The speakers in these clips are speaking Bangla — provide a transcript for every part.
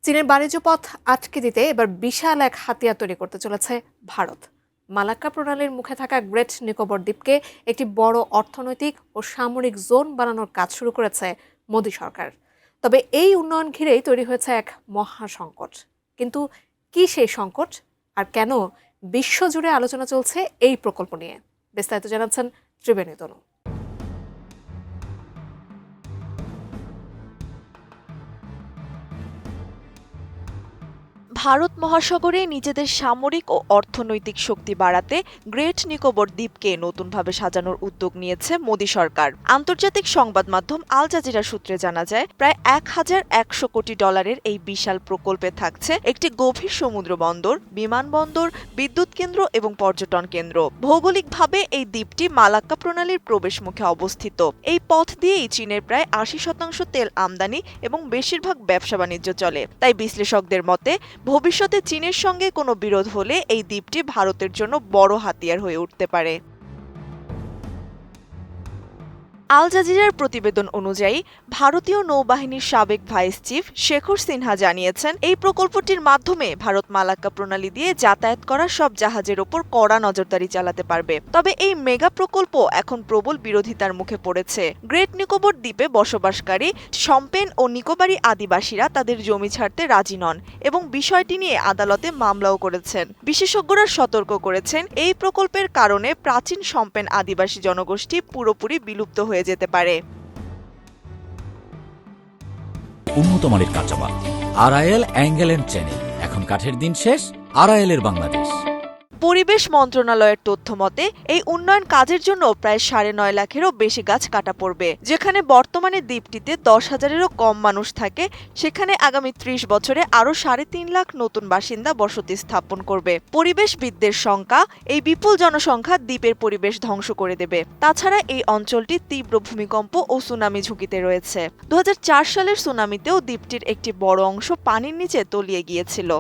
চীনের বাণিজ্য পথ আটকে দিতে এবার বিশাল এক হাতিয়ার তৈরি করতে চলেছে ভারত। মালাক্কা প্রণালীর মুখে থাকা গ্রেট নিকোবর দ্বীপকে একটি বড় অর্থনৈতিক ও সামরিক জোন বানানোর কাজ শুরু করেছে মোদী সরকার। তবে এই উন্নয়ন ঘিরেই তৈরি হয়েছে এক মহা সংকট। কিন্তু কি সেই সংকট, আর কেন বিশ্বজুড়ে আলোচনা চলছে এই প্রকল্প নিয়ে? বিস্তারিত জানাচ্ছেন ত্রিবেণী তনু। ভারত মহাসাগরে নিজেদের সামরিক ও অর্থনৈতিক শক্তি বাড়াতে গ্রেট নিকোবর দ্বীপকে নতুনভাবে সাজানোর উদ্যোগ নিয়েছে মোদী সরকার। আন্তর্জাতিক সংবাদ মাধ্যম আল জাজিরা সূত্রে জানা যায়, প্রায় $1,100 কোটি এই বিশাল প্রকল্পে থাকছে একটি গভীর সমুদ্র বন্দর, বিমানবন্দর, বিদ্যুৎ কেন্দ্র এবং পর্যটন কেন্দ্র। ভৌগোলিকভাবে এই দ্বীপটি মালাক্কা প্রণালীর প্রবেশমুখে অবস্থিত। এই পথ দিয়েই চীনের প্রায় 80% তেল আমদানি এবং বেশিরভাগ ব্যবসা বাণিজ্য চলে। তাই বিশ্লেষকদের মতে ভবিষ্যতে চীনের সঙ্গে কোনো বিরোধ হলে এই দ্বীপটি ভারতের জন্য বড় হাতিয়ার হয়ে উঠতে পারে। আল জাজিরার প্রতিবেদন অনুযায়ী ভারতীয় নৌবাহিনীর সাবেক ভাইস চিফ শেখর সিনহা জানিয়েছেন, এই প্রকল্পটির মাধ্যমে ভারত মালাক্কা প্রণালী দিয়ে যাতায়াত করা সব জাহাজের ওপর কড়া নজরদারি চালাতে পারবে। তবে এই মেগা প্রকল্প এখন প্রবল বিরোধিতার মুখে পড়েছে। গ্রেট নিকোবর দ্বীপে বসবাসকারী শম্পেন ও নিকোবরি আদিবাসীরা তাদের জমি ছাড়তে রাজি নন এবং বিষয়টি নিয়ে আদালতে মামলাও করেছেন। বিশেষজ্ঞরা সতর্ক করেছেন, এই প্রকল্পের কারণে প্রাচীন শম্পেন আদিবাসী জনগোষ্ঠী পুরোপুরি বিলুপ্ত হয়ে যেতে পারে। উন্নত মানের কাঁচামাল, আরআইএল অ্যাঙ্গেল এন্ড চ্যানেল। এখন কাঠের দিন শেষ, আরআইএল এর বাংলাদেশ। পরিবেশ মন্ত্রণালয়ের তথ্য মতে এই উন্নয়ন কাজের জন্য প্রায় 9.5 লাখেরও বেশি গাছ কাটা পড়বে। যেখানে বর্তমানে দ্বীপটিতে 10,000-এরও কম মানুষ থাকে, সেখানে আগামী 30 বছরে আরও 3.5 লাখ নতুন বাসিন্দা বসতি স্থাপন করবে। পরিবেশবিদদের শঙ্কা, এই বিপুল জনসংখ্যা দ্বীপের পরিবেশ ধ্বংস করে দেবে। তাছাড়া এই অঞ্চলটি তীব্র ভূমিকম্প ও সুনামি ঝুঁকিতে রয়েছে। 2004 সালের সুনামিতেও দ্বীপটির একটি বড় অংশ পানির নিচে তলিয়ে গিয়েছিল।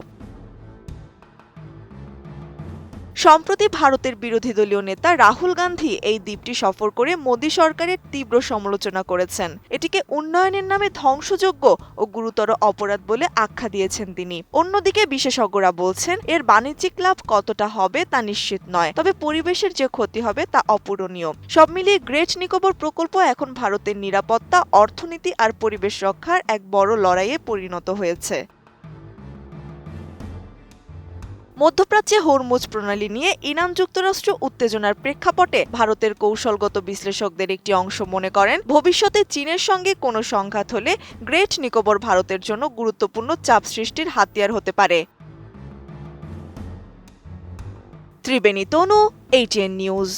সম্প্রতি ভারতের বিরোধী দলীয় নেতা রাহুল গান্ধী এই দ্বীপটি সফর করে মোদী সরকারের তীব্র সমালোচনা করেছেন। এটিকে উন্নয়নের নামে ধ্বংসযোগ্য ও গুরুতর অপরাধ বলে আখ্যা দিয়েছেন তিনি। অন্যদিকে বিশেষজ্ঞরা বলছেন, এর বাণিজ্যিক লাভ কতটা হবে তা নিশ্চিত নয়, তবে পরিবেশের যে ক্ষতি হবে তা অপূরণীয়। সব মিলিয়ে গ্রেট নিকোবর প্রকল্প এখন ভারতের নিরাপত্তা, অর্থনীতি আর পরিবেশ রক্ষার এক বড় লড়াইয়ে পরিণত হয়েছে। মধ্যপ্রাচ্যে হরমুজ প্রণালী নিয়ে ইরান যুক্তরাষ্ট্র উত্তেজনার প্রেক্ষাপটে ভারতের কৌশলগত বিশ্লেষকদের একটি অংশ মনে করেন, ভবিষ্যতে চীনের সঙ্গে কোনো সংঘাত হলে গ্রেট নিকোবর ভারতের জন্য গুরুত্বপূর্ণ চাপ সৃষ্টির হাতিয়ার হতে পারে। ত্রিবেণী তনু, ATN নিউজ।